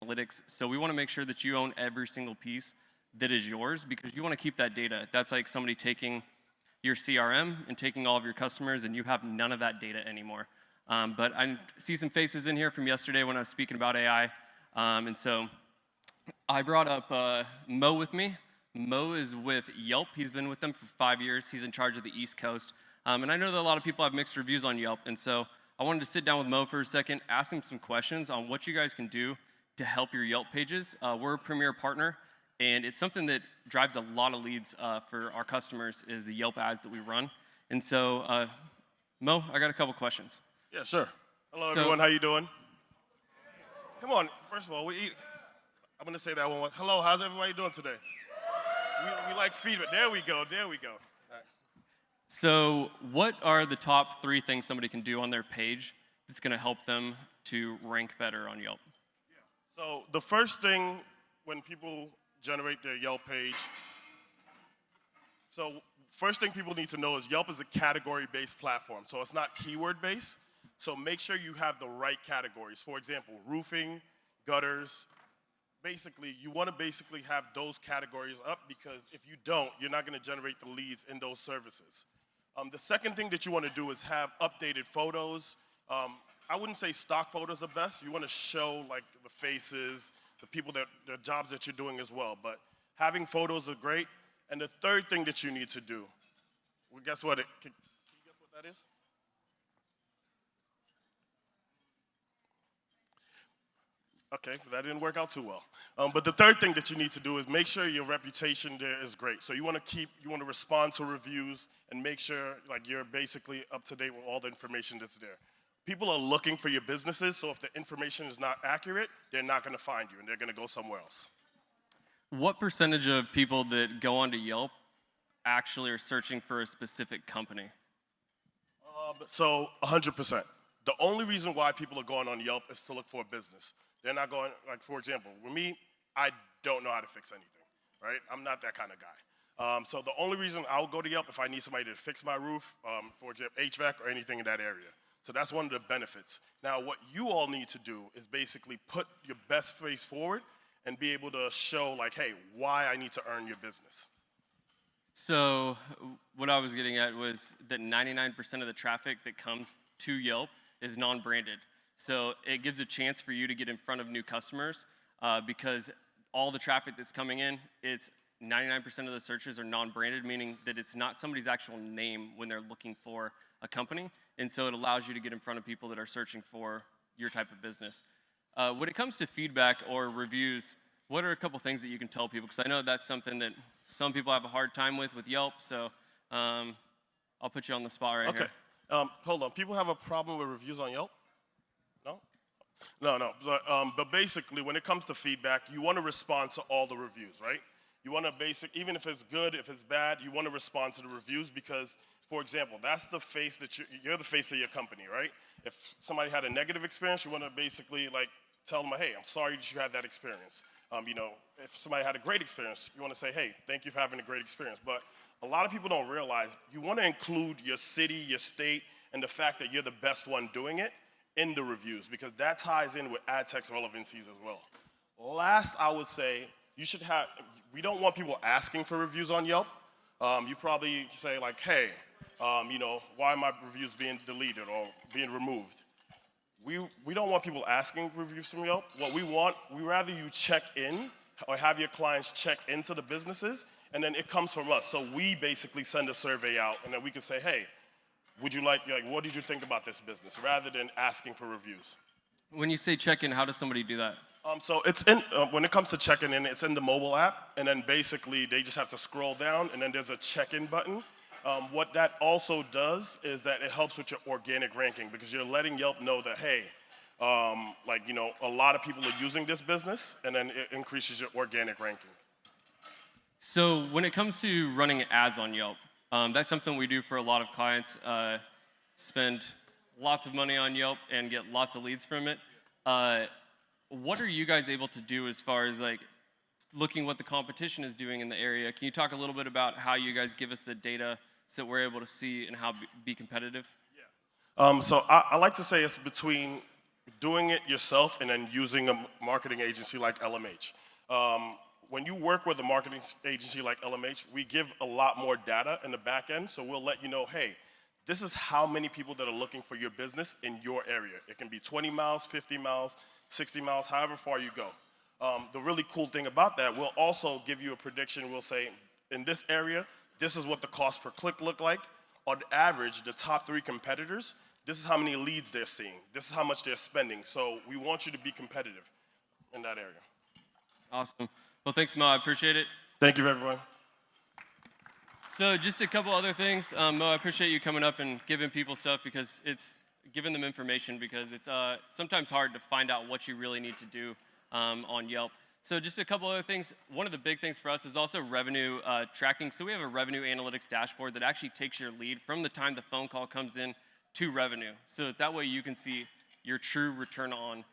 analytics. So we want to make sure that you own every single piece that is yours because you want to keep that data. That's like somebody taking your CRM and taking all of your customers and you have none of that data anymore. But I see some faces in here from yesterday when I was speaking about AI. And so I brought up Mo with me. Mo is with Yelp. He's been with them for 5 years. He's in charge of the East Coast. And I know that a lot of people have mixed reviews on Yelp. And so I wanted to sit down with Mo for a second, ask him some questions on what you guys can do to help your Yelp pages. We're a premier partner, and it's something that drives a lot of leads for our customers is the Yelp ads that we run. And so, Mo, I got a couple questions. Yeah, sure. Hello, everyone. How you doing? Come on. First of all, I'm going to say that one. Hello, how's everybody doing today? We like feedback. There we go. There we go. All right. So what are the top 3 things somebody can do on their page that's going to help them to rank better on Yelp? Yeah. So the first thing when people generate their Yelp page, first thing people need to know is Yelp is a category-based platform. So it's not keyword-based. So make sure you have the right categories. For example, roofing, gutters. Basically, you want to basically have those categories up because if you don't, you're not going to generate the leads in those services. The second thing that you want to do is have updated photos. I wouldn't say stock photos are best. You want to show like the faces, the people the jobs that you're doing as well. But having photos are great. And the third thing that you need to do, well, guess what? Can you guess what that is? Okay, that didn't work out too well. But the third thing that you need to do is make sure your reputation there is great. So you want to respond to reviews and make sure like you're basically up to date with all the information that's there. People are looking for your businesses, so if the information is not accurate, they're not going to find you and they're going to go somewhere else. What percentage of people that go onto Yelp actually are searching for a specific company? So 100%. The only reason why people are going on Yelp is to look for a business. They're not going, like for example, with me, I don't know how to fix anything, right? I'm not that kind of guy. So the only reason I'll go to Yelp if I need somebody to fix my roof, for example, HVAC or anything in that area. So that's one of the benefits. Now what you all need to do is basically put your best face forward and be able to show like, hey, why I need to earn your business. So what I was getting at was that 99% of the traffic that comes to Yelp is non-branded. So it gives a chance for you to get in front of new customers because all the traffic that's coming in, it's 99% of the searches are non-branded, meaning that it's not somebody's actual name when they're looking for a company. And so it allows you to get in front of people that are searching for your type of business. When it comes to feedback or reviews, what are a couple things that you can tell people? Because I know that's something that some people have a hard time with Yelp, so I'll put you on the spot right here. Okay, hold on. People have a problem with reviews on Yelp? No. But basically, when it comes to feedback, you want to respond to all the reviews, right? You want to even if it's good, if it's bad, you want to respond to the reviews because, for example, that's the face that you're the face of your company, right? If somebody had a negative experience, you want to basically like tell them, hey, I'm sorry that you had that experience. If somebody had a great experience, you want to say, hey, thank you for having a great experience. But a lot of people don't realize you want to include your city, your state, and the fact that you're the best one doing it in the reviews because that ties in with ad text relevancies as well. Last, I would say, we don't want people asking for reviews on Yelp. You probably say like, hey, why are my reviews being deleted or being removed? We don't want people asking reviews from Yelp. What we rather you check in or have your clients check into the businesses and then it comes from us. So we basically send a survey out and then we can say, hey, would you like what did you think about this business rather than asking for reviews? When you say check in, how does somebody do that? So it's when it comes to checking in, it's in the mobile app and then basically they just have to scroll down and then there's a check-in button. What that also does is that it helps with your organic ranking because you're letting Yelp know that, hey, a lot of people are using this business and then it increases your organic ranking. So when it comes to running ads on Yelp, that's something we do for a lot of clients, spend lots of money on Yelp and get lots of leads from it. What are you guys able to do as far as like looking what the competition is doing in the area? Can you talk a little bit about how you guys give us the data so we're able to see and how be competitive? Yeah. So I like to say it's between doing it yourself and then using a marketing agency like LMH. When you work with a marketing agency like LMH, we give a lot more data in the back end, so we'll let you know, hey, this is how many people that are looking for your business in your area. It can be 20 miles, 50 miles, 60 miles, however far you go. The really cool thing about that, we'll also give you a prediction. We'll say, in this area, this is what the cost per click look like. On average, the top 3 competitors, this is how many leads they're seeing. This is how much they're spending. So we want you to be competitive in that area. Awesome. Well, thanks, Mo. I appreciate it. Thank you, everyone. So just a couple other things. Mo, I appreciate you coming up and giving people stuff because it's giving them information because it's sometimes hard to find out what you really need to do on Yelp. So just a couple other things. One of the big things for us is also revenue tracking. So we have a revenue analytics dashboard that actually takes your lead from the time the phone call comes in to revenue. So that way you can see your true return on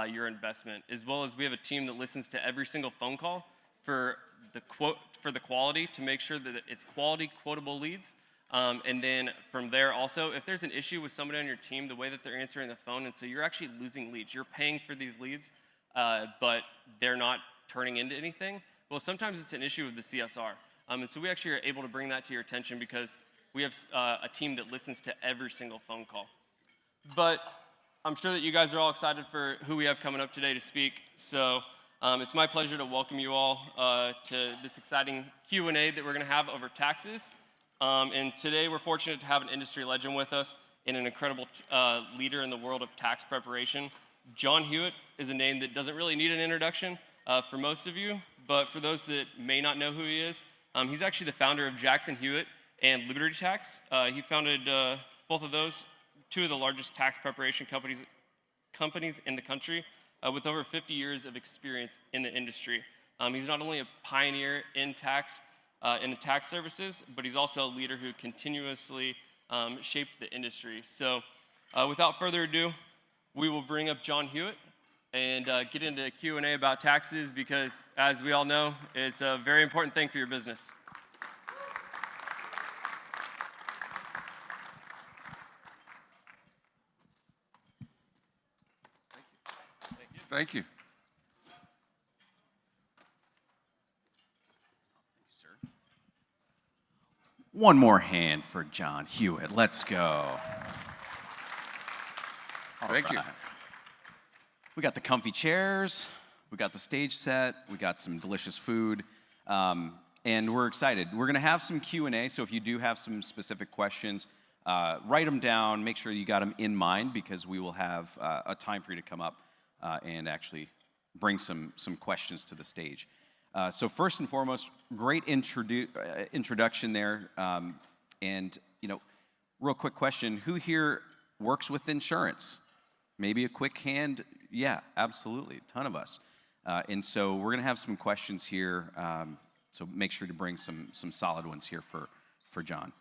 your investment, as well as we have a team that listens to every single phone call for the quality to make sure that it's quality quotable leads. And then from there also, if there's an issue with somebody on your team, the way that they're answering the phone, and so you're actually losing leads. You're paying for these leads, but they're not turning into anything. Well, sometimes it's an issue with the CSR. And so we actually are able to bring that to your attention because we have a team that listens to every single phone call. But I'm sure that you guys are all excited for who we have coming up today to speak. So it's my pleasure to welcome you all to this exciting Q&A that we're going to have over taxes. And today we're fortunate to have an industry legend with us and an incredible leader in the world of tax preparation. John Hewitt is a name that doesn't really need an introduction for most of you, but for those that may not know who he is, he's actually the founder of Jackson Hewitt and Liberty Tax. He founded both of those, 2 of the largest tax preparation companies in the country with over 50 years of experience in the industry. He's not only a pioneer in the tax services, but he's also a leader who continuously shaped the industry. So without further ado, we will bring up John Hewitt and get into a Q&A about taxes because, as we all know, it's a very important thing for your business. Thank you. Sir. One more hand for John Hewitt. Let's go. Thank you. We got the comfy chairs. We got the stage set. We got some delicious food. And we're excited. We're going to have some Q&A, so if you do have some specific questions, write them down. Make sure you got them in mind because we will have a time for you to come up and actually bring some questions to the stage. So first and foremost, great introduction there. And, real quick question. Who here works with insurance? Maybe a quick hand. Yeah, absolutely. A ton of us. And so we're going to have some questions here. So make sure to bring some solid ones here for John.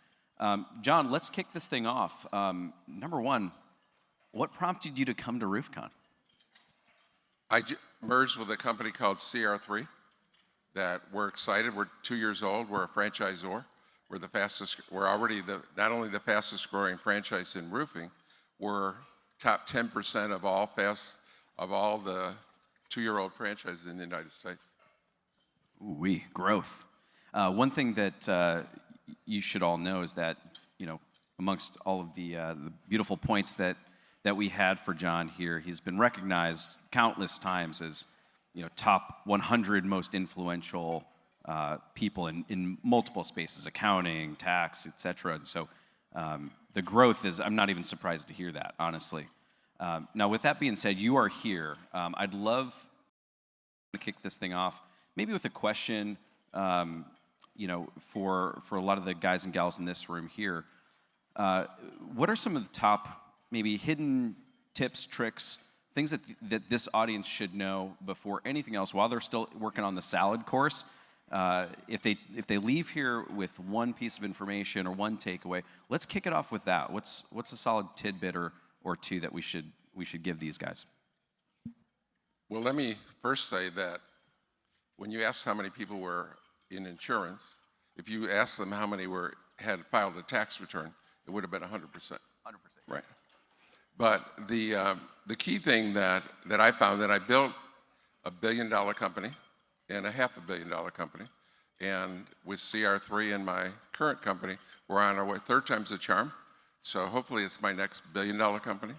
John, let's kick this thing off. Number one, what prompted you to come to RoofCon? I merged with a company called CR3 that we're excited. We're 2 years old. We're a franchisor. We're already not only the fastest growing franchise in roofing, we're top 10% of all the 2-year-old franchises in the United States. Ooh-wee, growth. One thing that you should all know is that, amongst all of the beautiful points that we had for John here, he's been recognized countless times as, top 100 most influential people in multiple spaces, accounting, tax, et cetera. And so the growth is, I'm not even surprised to hear that, honestly. Now, with that being said, you are here. I'd love to kick this thing off, maybe with a question, for a lot of the guys and gals in this room here. What are some of the top, maybe hidden tips, tricks, things that this audience should know before anything else while they're still working on the salad course? If they leave here with one piece of information or one takeaway, let's kick it off with that. What's a solid tidbit or two that we should give these guys? Well, let me first say that when you asked how many people were in insurance, if you asked them how many had filed a tax return, it would have been 100%. 100%. Right. But the key thing that I found, that I built a $1 billion company and a $500 million company, and with CR3 and my current company, we're on our way, third time's the charm. So hopefully it's my next $1 billion company.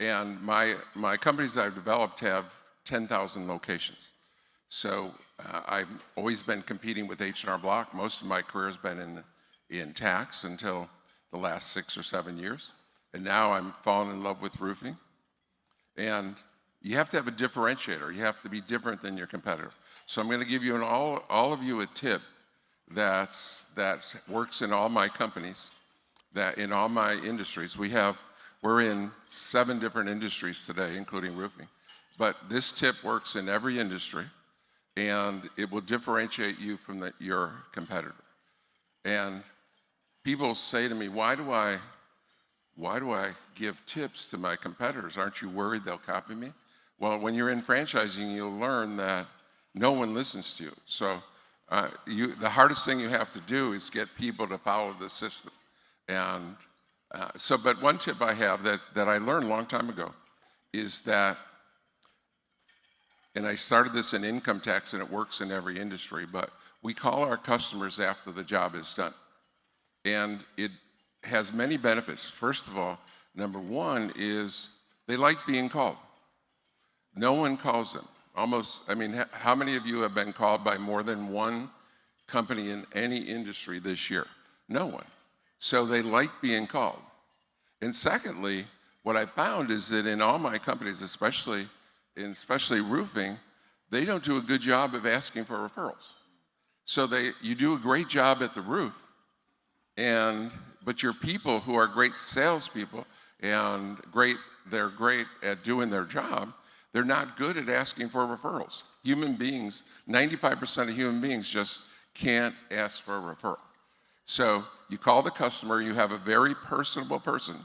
And my companies that I've developed have 10,000 locations. So I've always been competing with H&R Block. Most of my career has been in tax until the last 6 or 7 years. And now I'm falling in love with roofing. And you have to have a differentiator. You have to be different than your competitor. So I'm going to give you all of you a tip that works in all my companies, that in all my industries. We're in 7 different industries today, including roofing. But this tip works in every industry, and it will differentiate you from your competitor. And people say to me, why do I give tips to my competitors? Aren't you worried they'll copy me? Well, when you're in franchising, you'll learn that no one listens to you. So the hardest thing you have to do is get people to follow the system. And but one tip I have that I learned a long time ago is that, and I started this in income tax, and it works in every industry, but we call our customers after the job is done. And it has many benefits. First of all, number one is they like being called. No one calls them. How many of you have been called by more than one company in any industry this year? No one. So they like being called. And secondly, what I found is that in all my companies, especially roofing, they don't do a good job of asking for referrals. So you do a great job at the roof, but your people who are great salespeople and they're great at doing their job, they're not good at asking for referrals. Human beings, 95% of human beings just can't ask for a referral. So you call the customer, you have a very personable person,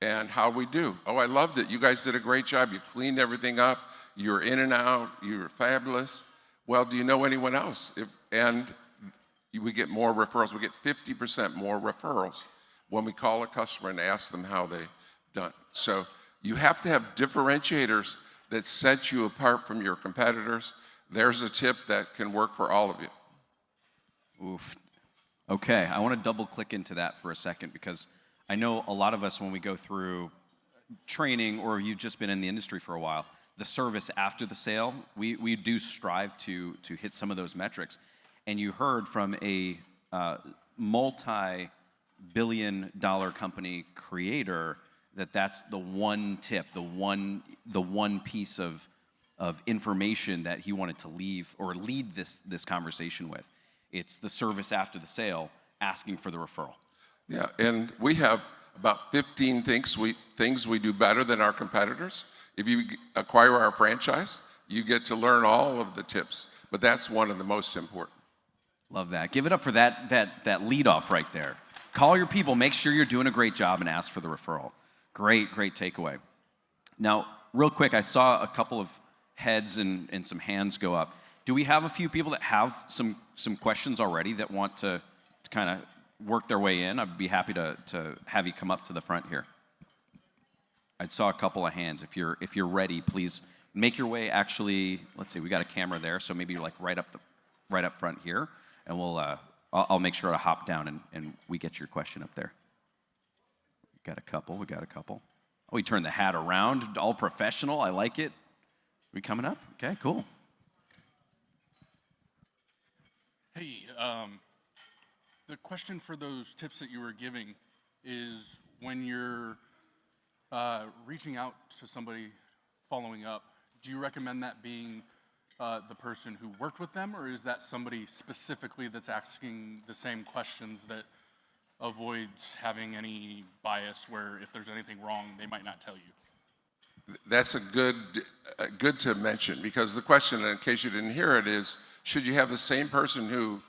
and how we do. Oh, I loved it. You guys did a great job. You cleaned everything up. You were in and out. You were fabulous. Well, do you know anyone else? We get more referrals. We get 50% more referrals when we call a customer and ask them how they've done. So you have to have differentiators that set you apart from your competitors. There's a tip that can work for all of you. Oof. Okay, I want to double click into that for a second, because I know a lot of us, when we go through training, or you've just been in the industry for a while, the service after the sale, we do strive to hit some of those metrics. And you heard from a multi-billion-dollar company creator that's the one tip, the one piece of information that he wanted to lead this conversation with. It's the service after the sale, asking for the referral. Yeah, and we have about 15 things we do better than our competitors. If you acquire our franchise, you get to learn all of the tips, but that's one of the most important. Love that. Give it up for that lead off right there. Call your people, make sure you're doing a great job, and ask for the referral. Great takeaway. Now, real quick, I saw a couple of heads and some hands go up. Do we have a few people that have some questions already that want to kind of work their way in? I'd be happy to have you come up to the front here. I saw a couple of hands. If you're ready, please make your way. Actually, let's see, we got a camera there, so maybe you're like right up front here, and I'll make sure I hop down and we get your question up there. We got a couple. Oh, we turned the hat around, all professional. I like it. We coming up? Okay, cool. Hey, the question for those tips that you were giving is, when you're reaching out to somebody, following up, do you recommend that being the person who worked with them, or is that somebody specifically that's asking the same questions that avoids having any bias, where if there's anything wrong, they might not tell you? That's good to mention, because the question, in case you didn't hear it, is, should you have the same person who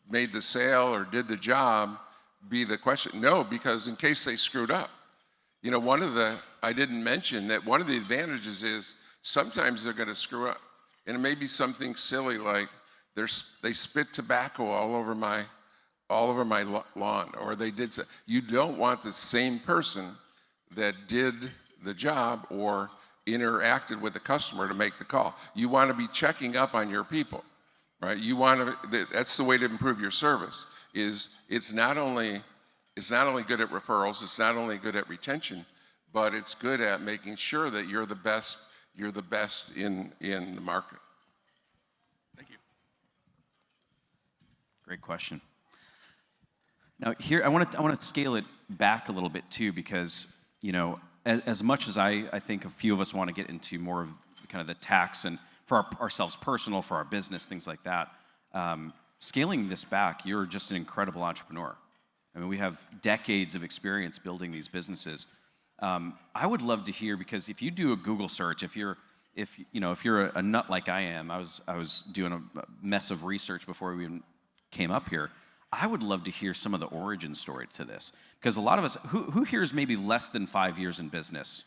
made the sale or did the job be the question? No, because in case they screwed up. You know, I didn't mention that one of the advantages is sometimes they're going to screw up. And it may be something silly like they spit tobacco all over my lawn, or they did so. You don't want the same person that did the job or interacted with the customer to make the call. You want to be checking up on your people, right? You want to, that's the way to improve your service, is it's not only good at referrals, it's not only good at retention, but it's good at making sure that you're the best in the market. Thank you. Great question. Now here, I want to scale it back a little bit too, because, you know, as much as I think a few of us want to get into more of kind of the tax and for ourselves personal, for our business, things like that, scaling this back, you're just an incredible entrepreneur. I mean, we have decades of experience building these businesses. I would love to hear, because if you do a Google search, if you're a nut like I am, I was doing a mess of research before we even came up here. I would love to hear some of the origin story to this, because a lot of us, who here is maybe less than 5 years in business?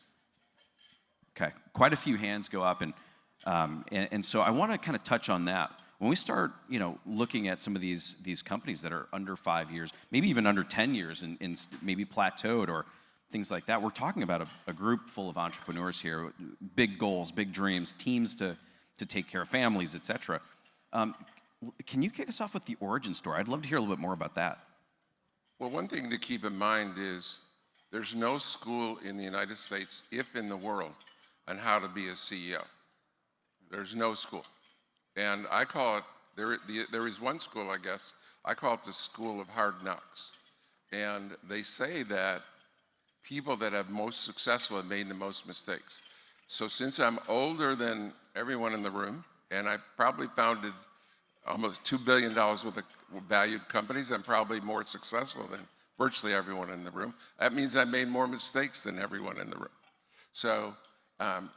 Okay, quite a few hands go up, and so I want to kind of touch on that. When we start, you know, looking at some of these companies that are under 5 years, maybe even under 10 years, and maybe plateaued or things like that, we're talking about a group full of entrepreneurs here, big goals, big dreams, teams to take care of families, etc. Can you kick us off with the origin story? I'd love to hear a little bit more about that. Well, one thing to keep in mind is there's no school in the United States, if in the world, on how to be a CEO. There's no school. And I call it, there is one school, I guess, I call it the school of hard knocks. And they say that people that have most successful have made the most mistakes. So since I'm older than everyone in the room, and I probably founded almost $2 billion worth of valued companies, I'm probably more successful than virtually everyone in the room. That means I made more mistakes than everyone in the room. So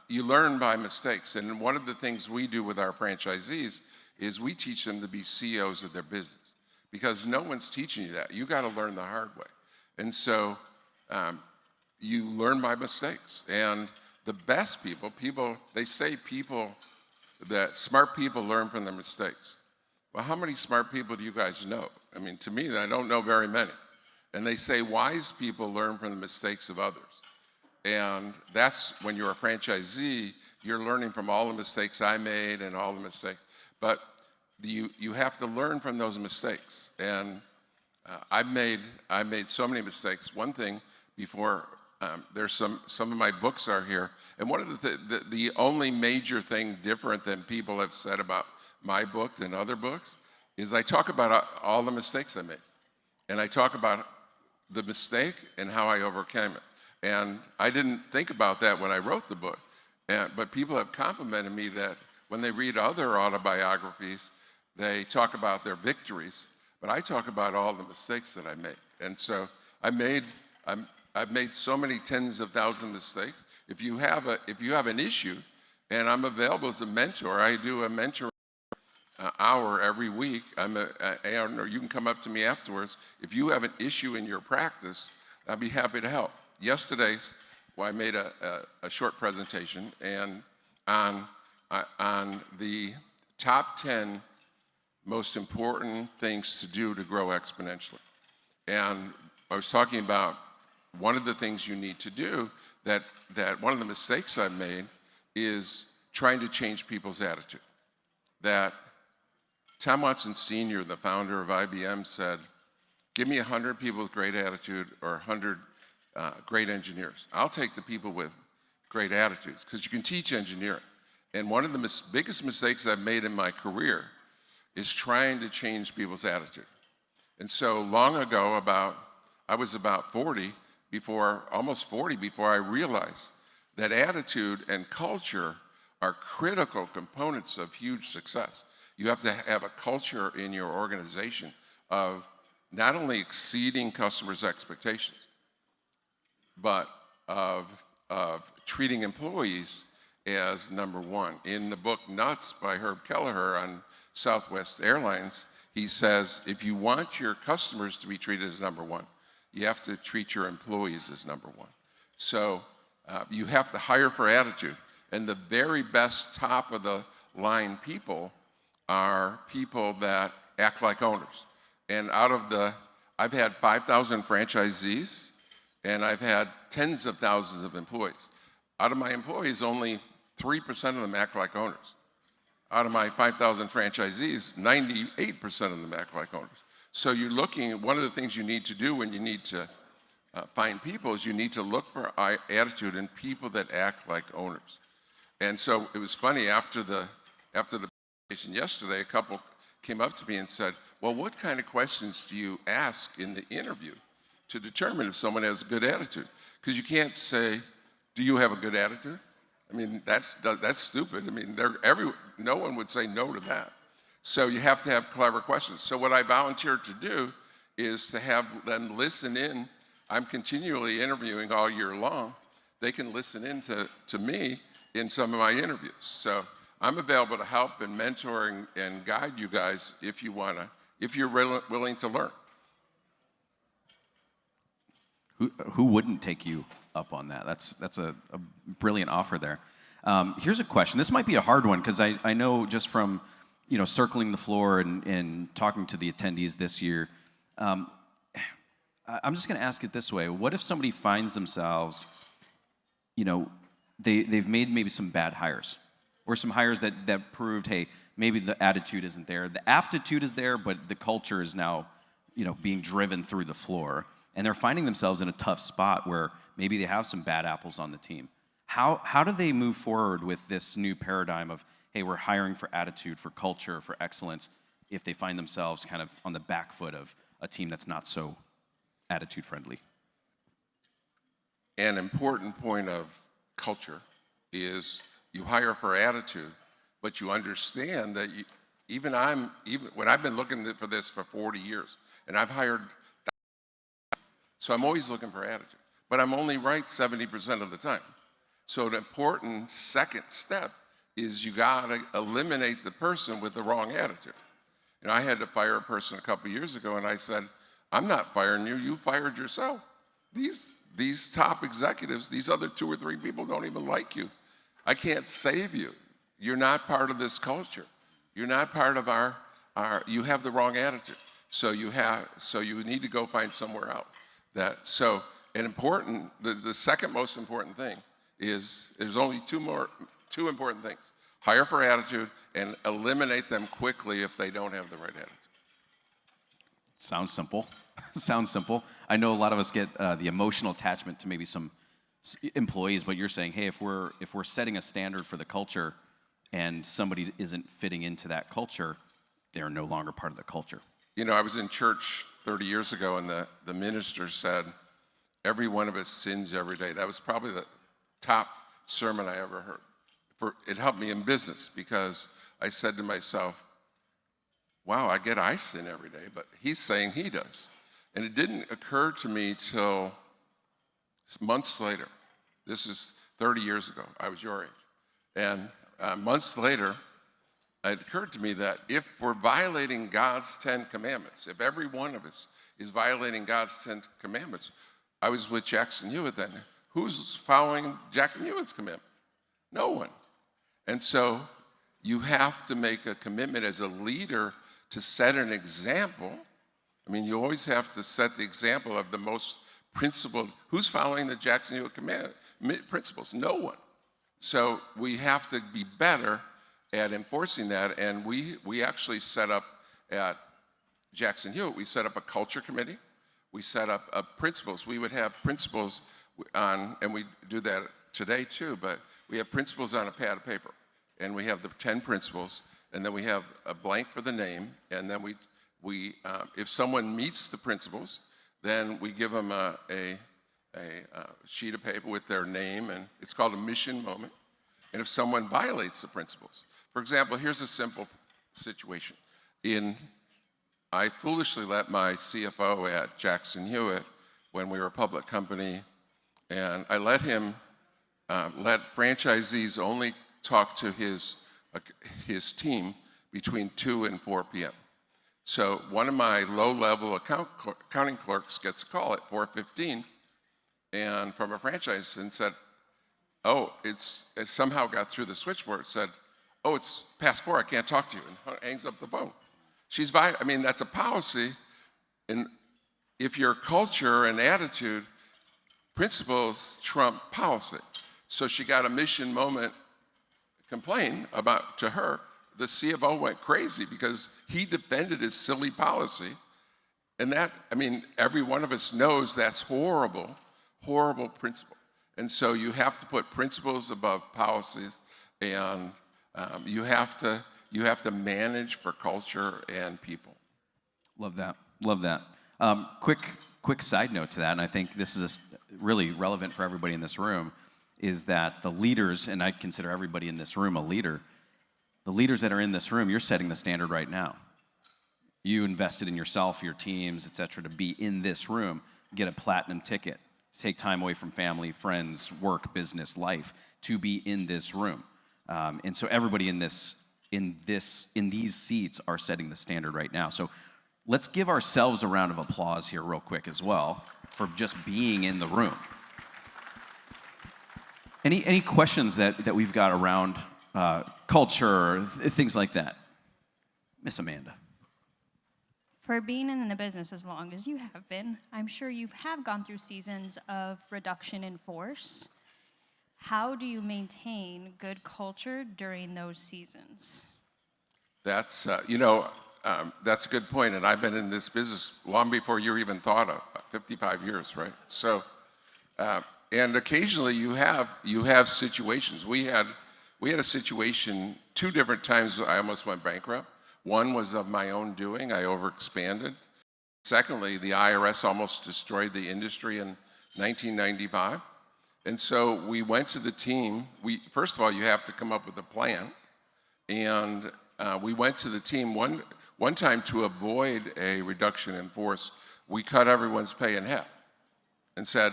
you learn by mistakes. And one of the things we do with our franchisees is we teach them to be CEOs of their business, because no one's teaching you that. You got to learn the hard way. And so you learn by mistakes. And the best people, they say that smart people learn from their mistakes. Well, how many smart people do you guys know? I mean, to me, I don't know very many. And they say wise people learn from the mistakes of others. And that's when you're a franchisee, you're learning from all the mistakes I made and all the mistakes. But you have to learn from those mistakes. And I made so many mistakes. One thing before, there's some of my books are here. And one of the only major thing different than people have said about my book than other books is I talk about all the mistakes I made. And I talk about the mistake and how I overcame it. And I didn't think about that when I wrote the book. But people have complimented me that when they read other autobiographies, they talk about their victories. But I talk about all the mistakes that I made. And so I've made so many tens of thousands of mistakes. If you have an issue, and I'm available as a mentor, I do a mentor hour every week. Or you can come up to me afterwards. If you have an issue in your practice, I'd be happy to help. Yesterday, I made a short presentation and on the top 10 most important things to do to grow exponentially. And I was talking about one of the things you need to do, that one of the mistakes I've made is trying to change people's attitude. That Tom Watson Sr., the founder of IBM, said, give me 100 people with great attitude or 100 great engineers. I'll take the people with great attitudes, because you can teach engineering. And one of the biggest mistakes I've made in my career is trying to change people's attitude. And so long ago, I was about 40, almost 40, before I realized that attitude and culture are critical components of huge success. You have to have a culture in your organization of not only exceeding customers' expectations, but of treating employees as number one. In the book Nuts by Herb Kelleher on Southwest Airlines, he says, if you want your customers to be treated as number one, you have to treat your employees as number one. So you have to hire for attitude. And the very best top of the line people are people that act like owners. And I've had 5,000 franchisees, and I've had tens of thousands of employees. Out of my employees, only 3% of them act like owners. Out of my 5,000 franchisees, 98% of them act like owners. So you're looking at one of the things you need to do when you need to find people is you need to look for attitude in people that act like owners. And so it was funny, after the presentation yesterday, a couple came up to me and said, well, what kind of questions do you ask in the interview to determine if someone has a good attitude? Because you can't say, do you have a good attitude? I mean, that's stupid. I mean, no one would say no to that. So you have to have clever questions. So what I volunteered to do is to have them listen in. I'm continually interviewing all year long. They can listen in to me in some of my interviews. So I'm available to help and mentor and guide you guys if you're willing to learn. Who wouldn't take you up on that? That's a brilliant offer there. Here's a question. This might be a hard one because I know just from circling the floor and talking to the attendees this year, I'm just going to ask it this way. What if somebody finds themselves, they've made maybe some bad hires or some hires that proved, hey, maybe the attitude isn't there. The aptitude is there, but the culture is now, being driven through the floor. And they're finding themselves in a tough spot where maybe they have some bad apples on the team. How do they move forward with this new paradigm of, hey, we're hiring for attitude, for culture, for excellence, if they find themselves kind of on the back foot of a team that's not so attitude friendly? An important point of culture is you hire for attitude, but you understand that even when I've been looking for this for 40 years, and I've hired, so I'm always looking for attitude, but I'm only right 70% of the time. So an important second step is you gotta eliminate the person with the wrong attitude. I had to fire a person a couple years ago, and I said, I'm not firing you, you fired yourself. These top executives, these other 2 or 3 people don't even like you. I can't save you. You're not part of this culture. You're not part of you have the wrong attitude. So you need to go find somewhere else. The second most important thing is there's only two important things. Hire for attitude and eliminate them quickly if they don't have the right attitude. Sounds simple. Sounds simple. I know a lot of us get the emotional attachment to maybe some employees, but you're saying, hey, if we're setting a standard for the culture and somebody isn't fitting into that culture, they're no longer part of the culture. I was in church 30 years ago, and the minister said, every one of us sins every day. That was probably the top sermon I ever heard. It helped me in business because I said to myself, wow, I sin every day, but he's saying he does. And it didn't occur to me till months later. This is 30 years ago. I was your age. And months later, it occurred to me that if we're violating God's 10 commandments, if every one of us is violating God's 10 commandments, I was with Jackson Hewitt then. Who's following Jackson Hewitt's commandments? No one. And so you have to make a commitment as a leader to set an example. I mean, you always have to set the example of the most principled. Who's following the Jackson Hewitt principles? No one. So we have to be better at enforcing that, and we actually set up at Jackson Hewitt, we set up a culture committee. We set up principles. We would have principles on, and we do that today too, but we have principles on a pad of paper. And we have the 10 principles, and then we have a blank for the name, and then if someone meets the principles, then we give them a sheet of paper with their name, and it's called a mission moment. And if someone violates the principles, for example, here's a simple situation. I foolishly let my CFO at Jackson Hewitt, when we were a public company, and I let him let franchisees only talk to his team between 2 and 4 p.m. So one of my low-level accounting clerks gets a call at 4:15, and from a franchise and said, "Oh, it somehow got through the switchboard." Said, "Oh, it's past 4. I can't talk to you," and hangs up the phone. That's a policy, and if your culture and attitude principles trump policy. So she got a mission moment complaint about to her. The CFO went crazy because he defended his silly policy. And that, I mean, every one of us knows that's horrible, horrible principle. And so you have to put principles above policies, and you have to manage for culture and people. Love that. Love that. Quick side note to that, and I think this is really relevant for everybody in this room, is that the leaders, and I consider everybody in this room a leader, the leaders that are in this room, you're setting the standard right now. You invested in yourself, your teams, et cetera, to be in this room, get a platinum ticket, take time away from family, friends, work, business, life, to be in this room. And so everybody in these seats are setting the standard right now. So let's give ourselves a round of applause here real quick as well for just being in the room. Any questions that we've got around culture, things like that? Miss Amanda. For being in the business as long as you have been, I'm sure you have gone through seasons of reduction in force. How do you maintain good culture during those seasons? That's, that's a good point, and I've been in this business long before you even thought of, 55 years, right? So, and occasionally you have situations. We had a situation 2 different times I almost went bankrupt. One was of my own doing, I overexpanded. Secondly, the IRS almost destroyed the industry in 1995. And so we went to the team. First of all, you have to come up with a plan. And we went to the team one time to avoid a reduction in force. We cut everyone's pay in half and said,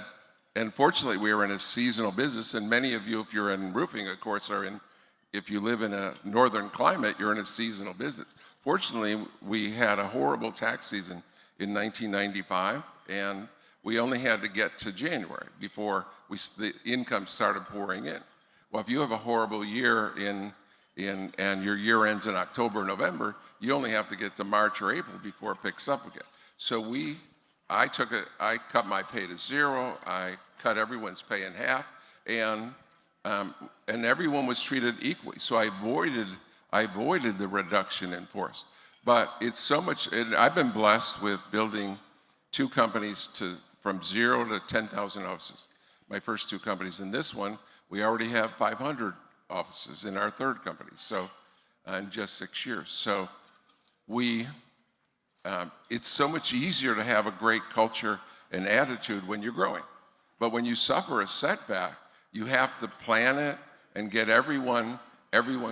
and fortunately we were in a seasonal business, and many of you, if you're in roofing, of course, if you live in a northern climate, you're in a seasonal business. Fortunately, we had a horrible tax season in 1995, and we only had to get to January before the income started pouring in. Well, if you have a horrible year and your year ends in October, November, you only have to get to March or April before it picks up again. So I cut my pay to 0. I cut everyone's pay in half, and everyone was treated equally. So I avoided the reduction in force. But it's so much, and I've been blessed with building 2 companies from 0 to 10,000 offices. My first 2 companies. In this one, we already have 500 offices in our 3rd company. So in just 6 years. So it's so much easier to have a great culture and attitude when you're growing. But when you suffer a setback, you have to plan it and get everyone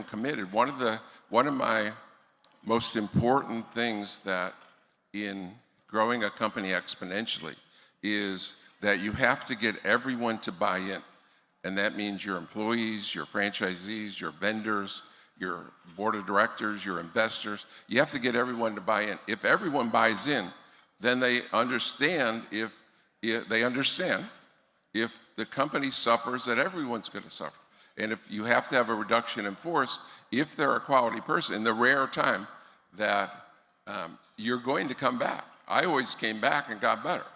committed. One of my most important things that in growing a company exponentially is that you have to get everyone to buy in. And that means your employees, your franchisees, your vendors, your board of directors, your investors. You have to get everyone to buy in. If everyone buys in, then they understand if the company suffers, that everyone's going to suffer. And if you have to have a reduction in force, if they're a quality person, in the rare time that you're going to come back. I always came back and got better.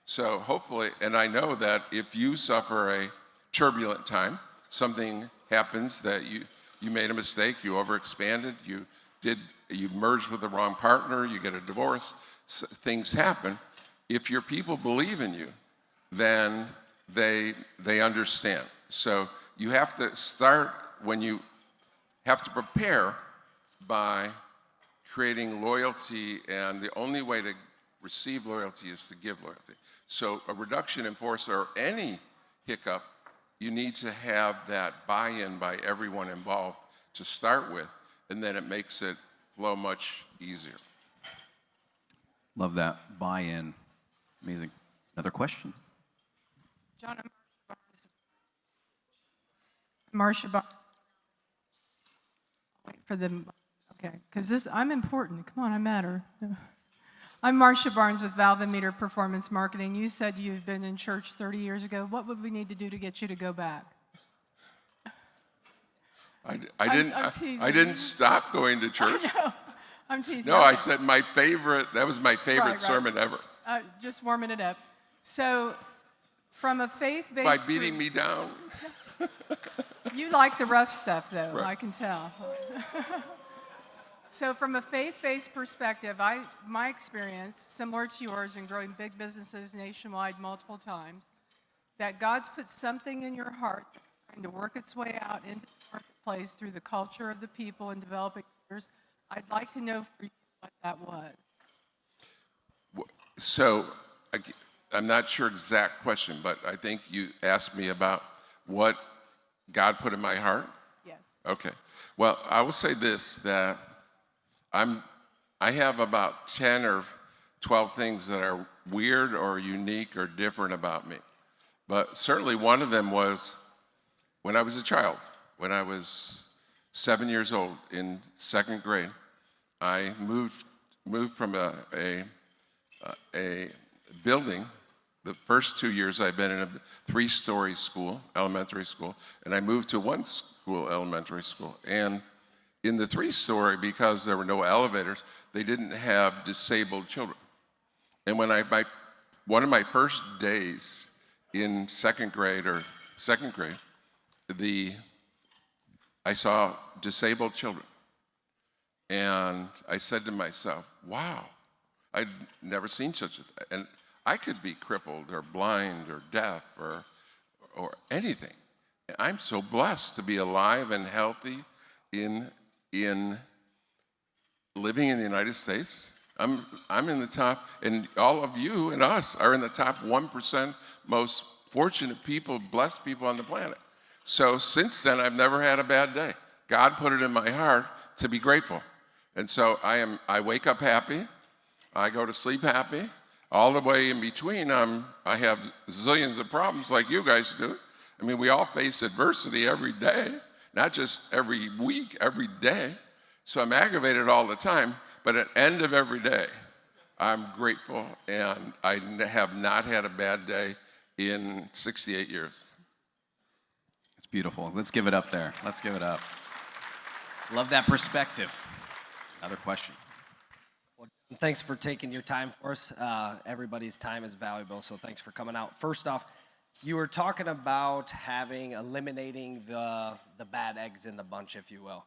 So hopefully, and I know that if you suffer a turbulent time, something happens that you made a mistake, you overexpanded, you merged with the wrong partner, you get a divorce, things happen. If your people believe in you, then they understand. So you have to start when you have to prepare by creating loyalty, and the only way to receive loyalty is to give loyalty. So a reduction in force or any hiccup, you need to have that buy-in by everyone involved to start with, and then it makes it flow much easier. Love that. Buy-in. Amazing. Another question? John, Marcia Barnes. Wait for them. Okay, because I'm important. Come on, I matter. I'm Marcia Barnes with Valve Meter Performance Marketing. You said you've been in church 30 years ago. What would we need to do to get you to go back? I didn't stop going to church. I know. I'm teasing. No, Okay. I said that was my favorite sermon ever. Just warming it up. So From a faith-based by beating me down. You like the rough stuff, though, Right. I can tell. So from a faith-based perspective, my experience, similar to yours in growing big businesses nationwide multiple times, that God's put something in your heart trying to work its way out into the marketplace through the culture of the people and developing leaders. I'd like to know for you what that was. So I'm not sure exact question, but I think you asked me about what God put in my heart. Yes. Okay. Well, I will say this, that I have about 10 or 12 things that are weird or unique or different about me. But certainly one of them was when I was a child, when I was 7 years old in second grade, I moved from a building. The first 2 years I've been in a 3-story school, elementary school, and I moved to 1-school elementary school. And in the 3-story, because there were no elevators, they didn't have disabled children. And when one of my first days in second grade, I saw disabled children. And I said to myself, wow, I'd never seen such a thing. And I could be crippled or blind or deaf or anything. I'm so blessed to be alive and healthy in living in the United States. I'm in the top, and all of you and us are in the top 1% most fortunate people, blessed people on the planet. So since then, I've never had a bad day. God put it in my heart to be grateful. And so I wake up happy, I go to sleep happy. All the way in between, I have zillions of problems like you guys do. I mean, we all face adversity every day, not just every week, every day. So I'm aggravated all the time, but at the end of every day, I'm grateful, and I have not had a bad day in 68 years. It's beautiful. Let's give it up there. Let's give it up. Love that perspective. Another question. Well, thanks for taking your time for us. Everybody's time is valuable, so thanks for coming out. First off, you were talking about eliminating the bad eggs in the bunch, if you will.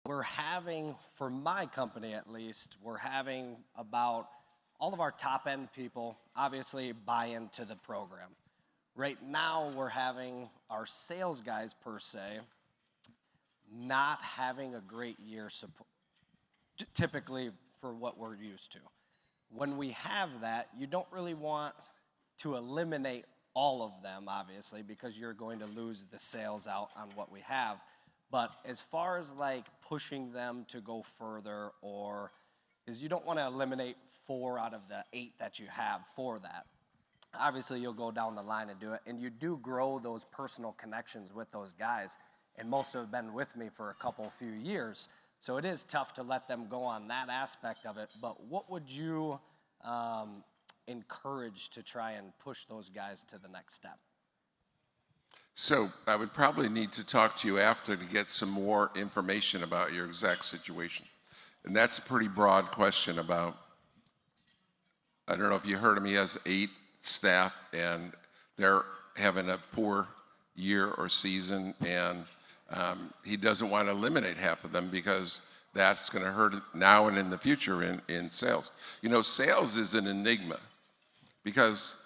We're having, for my company at least, we're having about all of our top-end people obviously buy into the program. Right now, we're having our sales guys, per se, not having a great year typically for what we're used to. When we have that, you don't really want to eliminate all of them, obviously, because you're going to lose the sales out on what we have. But as far as like pushing them to go further, is you don't want to eliminate 4 out of the 8 that you have for that. Obviously, you'll go down the line and do it, and you do grow those personal connections with those guys, and most have been with me for a few years. So it is tough to let them go on that aspect of it, but what would you encourage to try and push those guys to the next step? So I would probably need to talk to you after to get some more information about your exact situation. And that's a pretty broad question about, I don't know if you heard him, he has 8 staff and they're having a poor year or season, and he doesn't want to eliminate half of them because that's going to hurt now and in the future in sales. You know, sales is an enigma because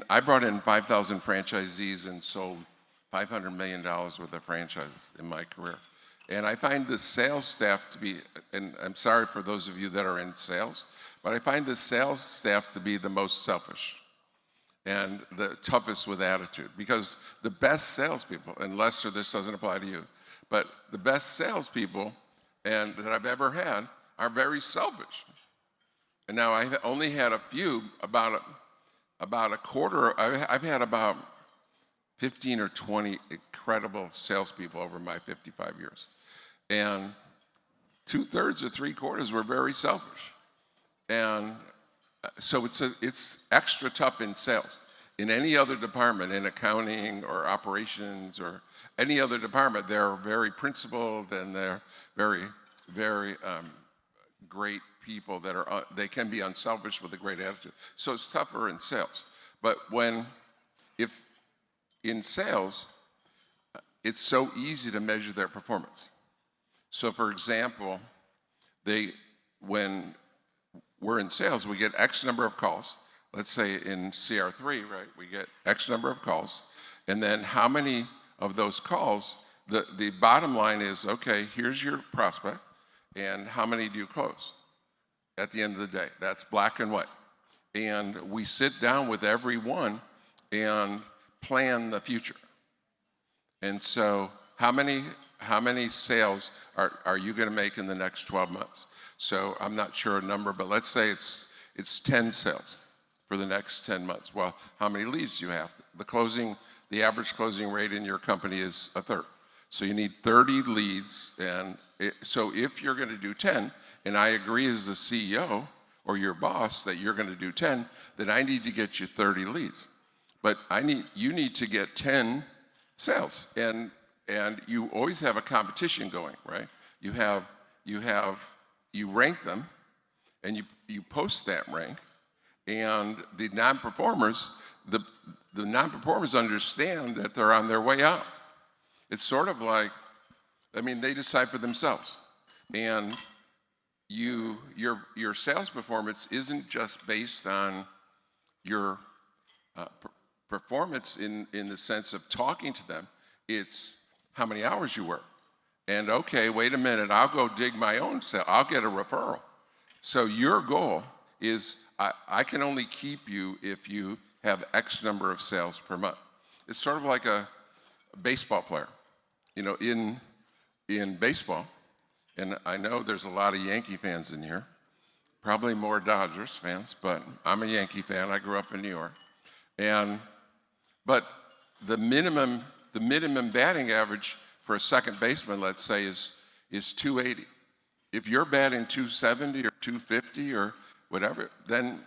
I brought in 5,000 franchisees and sold $500 million worth of franchises in my career. And I find the sales staff to be, and I'm sorry for those of you that are in sales, but I find the sales staff to be the most selfish and the toughest with attitude, because the best salespeople, and Lester, this doesn't apply to you, but the best salespeople that I've ever had are very selfish. And now I only had a few, about a quarter, I've had about 15 or 20 incredible salespeople over my 55 years. And 2/3 or 3/4 were very selfish. And so it's extra tough in sales. In any other department, in accounting or operations or any other department, they're very principled and they're very, very great people they can be unselfish with a great attitude. So it's tougher in sales. But when if in sales, it's so easy to measure their performance. So for example, when we're in sales, we get X number of calls. Let's say in CR3, right, we get X number of calls. And then how many of those calls, the bottom line is, okay, here's your prospect, and how many do you close at the end of the day? That's black and white. And we sit down with everyone and plan the future. And so how many sales are you going to make in the next 12 months? So I'm not sure a number, but let's say it's 10 sales for the next 10 months. Well, how many leads do you have? The average closing rate in your company is a third. So you need 30 leads. So if you're going to do 10, and I agree as the CEO or your boss that you're going to do 10, then I need to get you 30 leads. But you need to get 10 sales. And you always have a competition going, right? You rank them, and you post that rank, and the non-performers understand that they're on their way out. It's sort of like, they decide for themselves. And your sales performance isn't just based on your performance in the sense of talking to them. It's how many hours you work. And okay, wait a minute, I'll go dig my own sale. I'll get a referral. So your goal is I can only keep you if you have X number of sales per month. It's sort of like a baseball player. In baseball, and I know there's a lot of Yankee fans in here, probably more Dodgers fans, but I'm a Yankee fan. I grew up in New York. But the minimum batting average for a second baseman, let's say, is 280. If you're batting 270 or 250 or whatever, then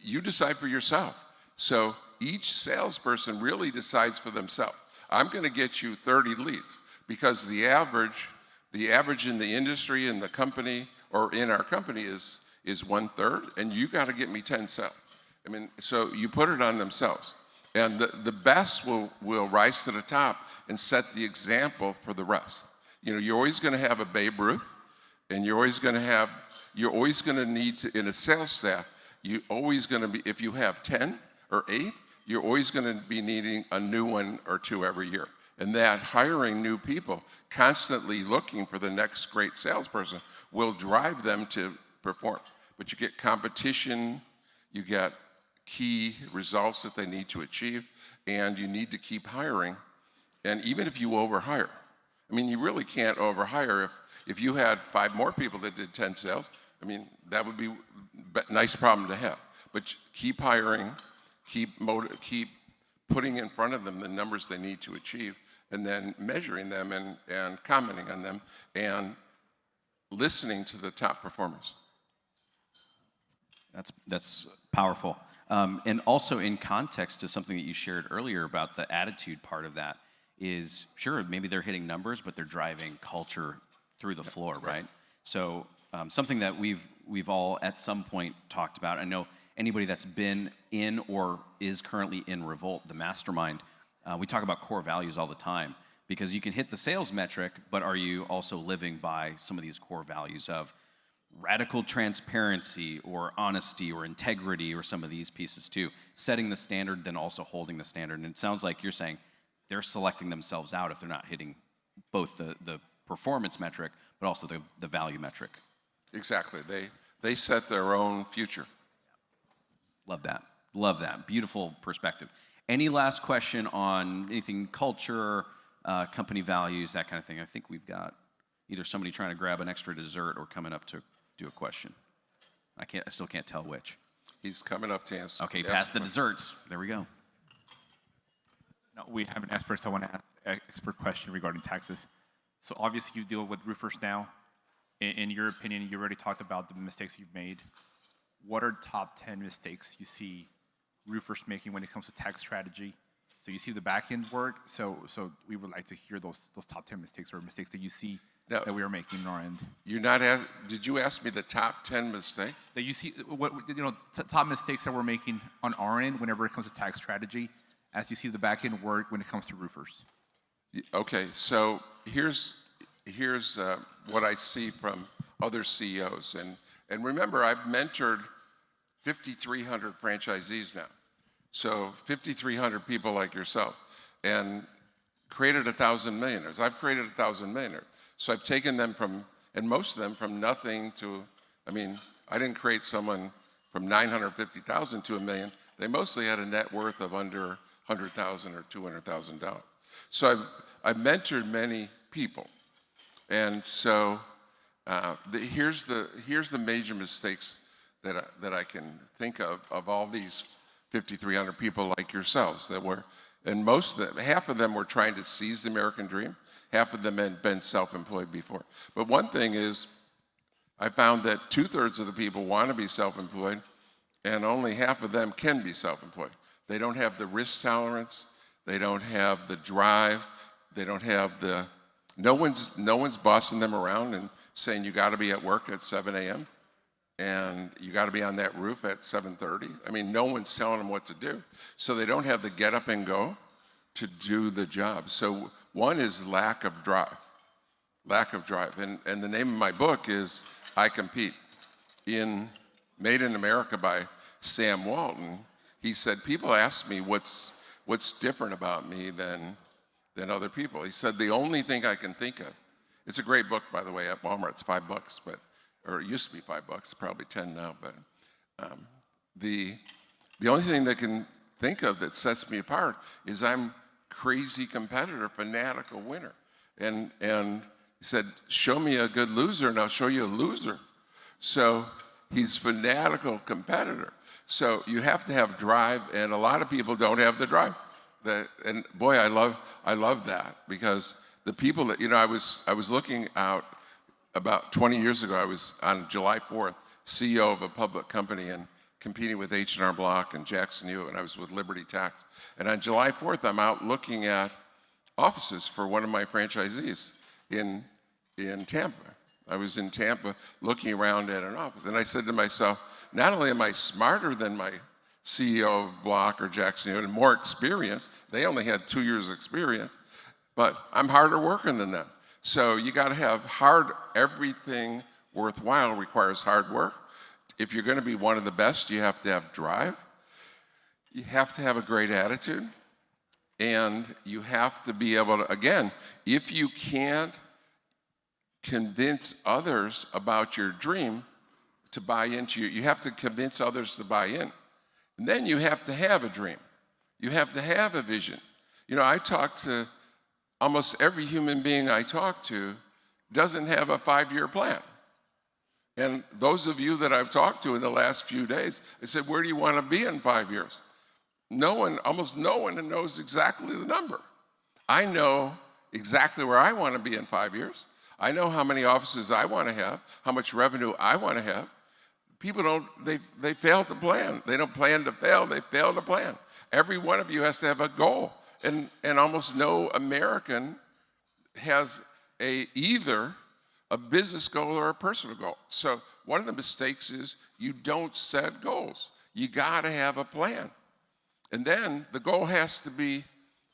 you decide for yourself. So each salesperson really decides for themselves. I'm going to get you 30 leads because the average in the industry, in the company, or in our company is 1/3, and you got to get me 10 sales. So you put it on themselves. And the best will rise to the top and set the example for the rest. You're always going to have a Babe Ruth, and you're always going to need to, in a sales staff, if you have 10 or 8, you're always going to be needing a new one or two every year. And that hiring new people, constantly looking for the next great salesperson, will drive them to perform. But you get competition, you get key results that they need to achieve, and you need to keep hiring. And even if you overhire, you really can't overhire. If you had 5 more people that did 10 sales, that would be a nice problem to have. But keep hiring, keep putting in front of them the numbers they need to achieve, and then measuring them and commenting on them and listening to the top performers. That's powerful. And also in context to something that you shared earlier about the attitude part of that is, sure, maybe they're hitting numbers, but they're driving culture through the floor, right? So something that we've all at some point talked about, I know anybody that's been in or is currently in Revolt, the mastermind, we talk about core values all the time because you can hit the sales metric, but are you also living by some of these core values of radical transparency or honesty or integrity or some of these pieces too, setting the standard, then also holding the standard. And it sounds like you're saying they're selecting themselves out if they're not hitting both the performance metric, but also the value metric. Exactly. They set their own future. Love that. Love that. Beautiful perspective. Any last question on anything culture, company values, that kind of thing? I think we've got either somebody trying to grab an extra dessert or coming up to do a question. I still can't tell which. He's coming up to answer. Okay, pass the desserts. There we go. No, we have an expert, so I want to ask an expert question regarding taxes. So obviously you deal with roofers now. In your opinion, you already talked about the mistakes you've made. What are top 10 mistakes you see roofers making when it comes to tax strategy? So you see the back end work. So we would like to hear those top 10 mistakes or mistakes that you see that we are making on our end. Did you ask me the top 10 mistakes? That you see, top mistakes that we're making on our end whenever it comes to tax strategy, as you see the back end work when it comes to roofers? Okay, so here's what I see from other CEOs, and remember, I've mentored 5,300 franchisees now, so 5,300 people like yourself, and created 1,000 millionaires. I've created 1,000 millionaires, so I've taken them from, and most of them from nothing to, I mean, I didn't create someone from 950,000 to $1 million. They mostly had a net worth of under $100,000 or $200,000. So I've mentored many people, and so here's the major mistakes that I can think of all these 5,300 people like yourselves that were, and half of them were trying to seize the American dream. Half of them had been self-employed before. But one thing is, I found that 2/3 of the people want to be self-employed, and only half of them can be self-employed. They don't have the risk tolerance. They don't have the drive. They don't have the, no one's bossing them around and saying you got to be at work at 7 a.m. and you got to be on that roof at 7:30. I mean, no one's telling them what to do. So they don't have the get up and go to do the job. So one is lack of drive. Lack of drive. And the name of my book is I Compete. Made in America by Sam Walton, he said, people ask me what's different about me than other people. He said, the only thing I can think of, it's a great book, by the way, at Walmart. It's $5, or it used to be $5, probably 10 now, but the only thing that can think of that sets me apart is I'm crazy competitor, fanatical winner. And he said, show me a good loser and I'll show you a loser. So he's fanatical competitor. So you have to have drive, and a lot of people don't have the drive. And boy, I love that, because the people that, I was looking out about 20 years ago. I was on July 4th, CEO of a public company and competing with H&R Block and Jackson Hewitt, and I was with Liberty Tax. And on July 4th, I'm out looking at offices for one of my franchisees in Tampa. I was in Tampa looking around at an office, and I said to myself, not only am I smarter than my CEO of Block or Jackson Hewitt and more experienced, they only had 2 years experience, but I'm harder working than them. So you got to have everything worthwhile requires hard work. If you're going to be one of the best, you have to have drive. You have to have a great attitude. And you have to be able to, again, if you can't convince others about your dream to buy into you, you have to convince others to buy in. And then you have to have a dream. You have to have a vision. I talk to almost every human being I talk to doesn't have a 5-year plan. And those of you that I've talked to in the last few days, I said, where do you want to be in 5 years? Almost no one knows exactly the number. I know exactly where I want to be in 5 years. I know how many offices I want to have, how much revenue I want to have. People they fail to plan. They don't plan to fail, they fail to plan. Every one of you has to have a goal. And almost no American has either a business goal or a personal goal. So one of the mistakes is you don't set goals. You got to have a plan. And then the goal has to be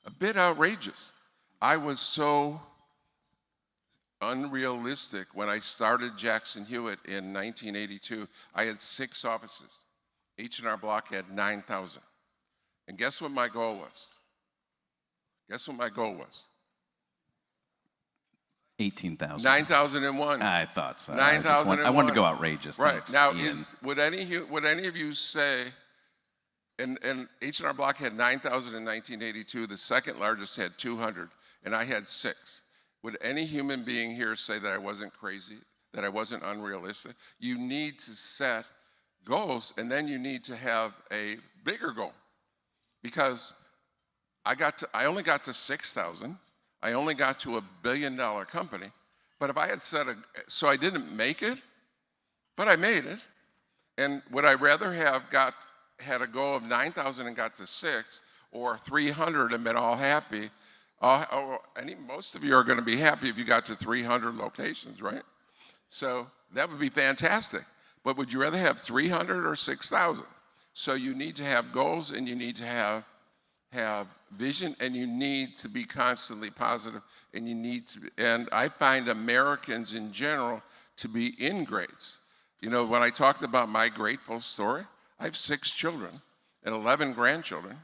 a bit outrageous. I was so unrealistic when I started Jackson Hewitt in 1982. I had 6 offices. H&R Block had 9,000. And guess what my goal was? Guess what my goal was? 18,000. 9,001. I thought so. 9,001. I wanted to go outrageous. Right. Thanks, Now, Ian. would any of you say, and H&R Block had 9,000 in 1982, the second largest had 200, and I had 6. Would any human being here say that I wasn't crazy, that I wasn't unrealistic? You need to set goals, and then you need to have a bigger goal. Because I only got to 6,000. I only got to $1 billion company. But if I had so I didn't make it, but I made it. And would I rather have had a goal of 9,000 and got to 6, or 300 and been all happy? Most of you are going to be happy if you got to 300 locations, right? So that would be fantastic. But would you rather have 300 or 6,000? So you need to have goals, and you need to have have vision, and you need to be constantly positive, and you need to, and I find Americans in general to be ingrates. You know, when I talked about my grateful story, I have 6 children and 11 grandchildren,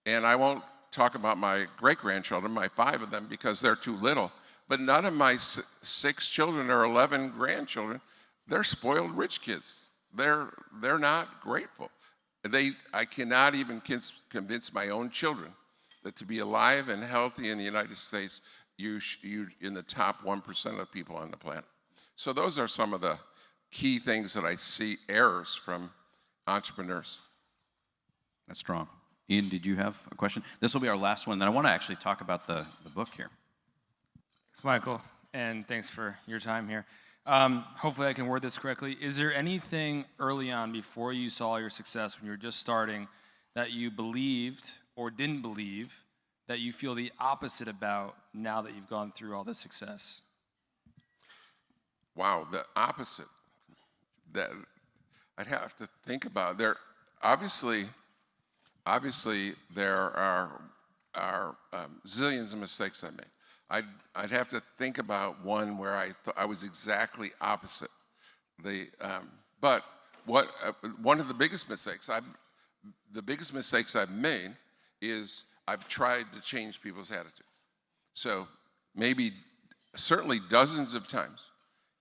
and I won't talk about my great-grandchildren, my 5 of them, because they're too little, but none of my 6 children or 11 grandchildren, they're spoiled rich kids. They're not grateful. I cannot even convince my own children that to be alive and healthy in the United States, you're in the top 1% of people on the planet. So those are some of the key things that I see errors from entrepreneurs. That's strong. Ian, did you have a question? This will be our last one. Then I want to actually talk about the book here. Thanks, Michael, and thanks for your time here. Hopefully I can word this correctly. Is there anything early on before you saw your success when you were just starting that you believed or didn't believe that you feel the opposite about now that you've gone through all this success? Wow, the opposite. That I'd have to think about. There, obviously there are zillions of mistakes I made. I'd have to think about one where I was exactly opposite. But one of the biggest mistakes I've made is I've tried to change people's attitudes. So maybe, certainly dozens of times,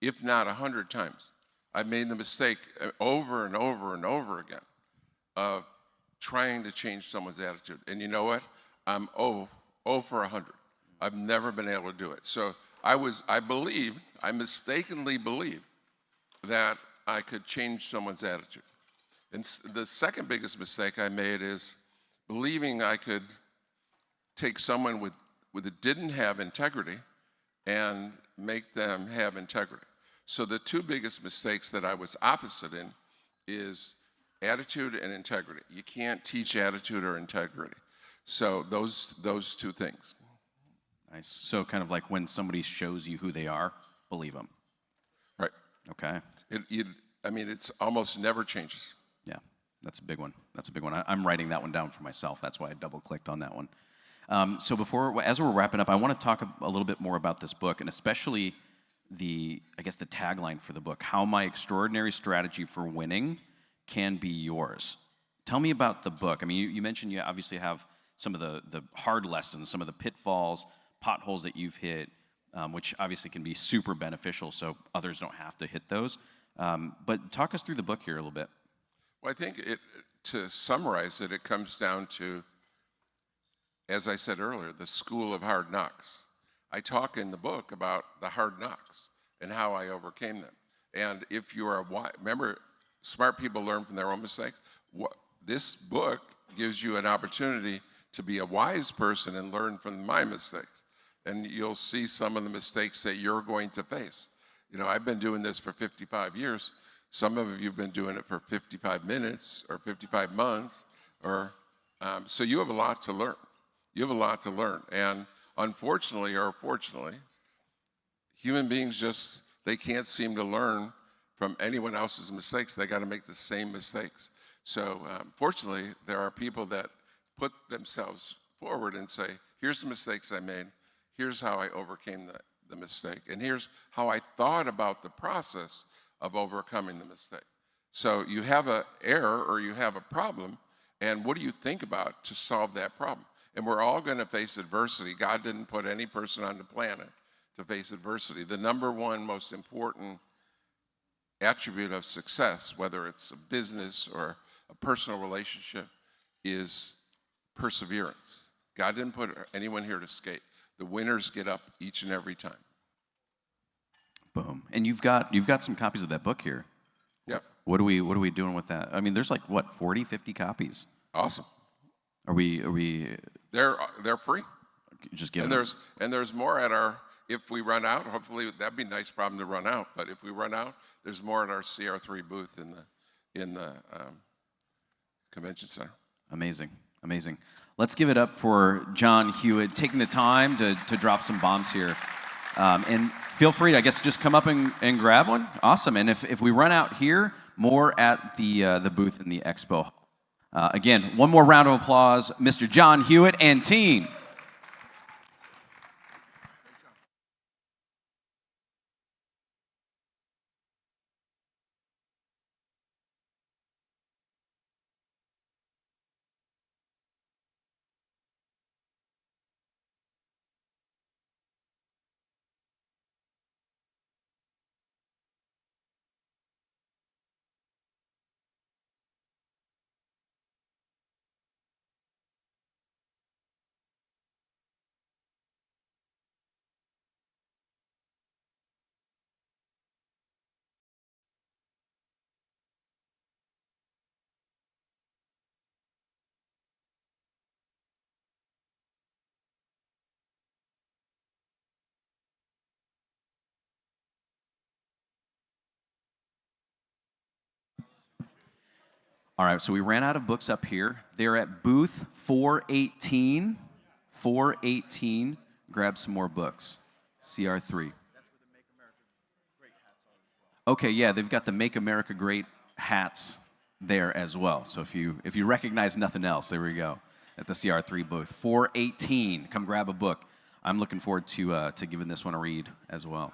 if not 100 times, I've made the mistake over and over and over again of trying to change someone's attitude. And you know what? I'm 0 for 100. I've never been able to do it. So I mistakenly believed that I could change someone's attitude. And the second biggest mistake I made is believing I could take someone that didn't have integrity and make them have integrity. So the 2 biggest mistakes that I was opposite in is attitude and integrity. You can't teach attitude or integrity. So those 2 things. Nice. So kind of like when somebody shows you who they are, believe them. Right. Okay. It's almost never changes. Yeah, that's a big one. I'm writing that one down for myself. That's why I double-clicked on that one. So as we're wrapping up, I want to talk a little bit more about this book, and especially the tagline for the book, How My Extraordinary Strategy for Winning Can Be Yours. Tell me about the book. I mean, you mentioned you obviously have some of the hard lessons, some of the pitfalls, potholes that you've hit, which obviously can be super beneficial so others don't have to hit those. But talk us through the book here a little bit. Well, I think to summarize it comes down to, as I said earlier, the school of hard knocks. I talk in the book about the hard knocks and how I overcame them. And if you are remember, smart people learn from their own mistakes. This book gives you an opportunity to be a wise person and learn from my mistakes. And you'll see some of the mistakes that you're going to face. You know, I've been doing this for 55 years. Some of you have been doing it for 55 minutes or 55 months. So you have a lot to learn. And unfortunately or fortunately, human beings they can't seem to learn from anyone else's mistakes. They got to make the same mistakes. So fortunately, there are people that put themselves forward and say, here's the mistakes I made. Here's how I overcame the mistake. And here's how I thought about the process of overcoming the mistake. So you have an error or you have a problem, and what do you think about to solve that problem? And we're all going to face adversity. God didn't put any person on the planet to face adversity. The number one most important attribute of success, whether it's a business or a personal relationship, is perseverance. God didn't put anyone here to skate. The winners get up each and every time. Boom. And you've got some copies of that book here. Yep. What are we doing with that? I mean, there's 40, 50 copies. Awesome. Are we They're free. Just giving and there's more at our, if we run out, hopefully that'd be a nice problem to run out, but if we run out, there's more at our CR3 booth in the convention center. Amazing. Let's give it up for John Hewitt taking the time to drop some bombs here. And feel free to, I guess, just come up and grab one. Awesome. And if we run out here, more at the booth in the expo. Again, one more round of applause, Mr. John Hewitt and team. All right, so we ran out of books up here. They're at booth 418. 418. Grab some more books. CR3. Okay, yeah, they've got the Make America Great hats there as well. So if you recognize nothing else, there we go. At the CR3 booth. 418. Come grab a book. I'm looking forward to giving this one a read as well.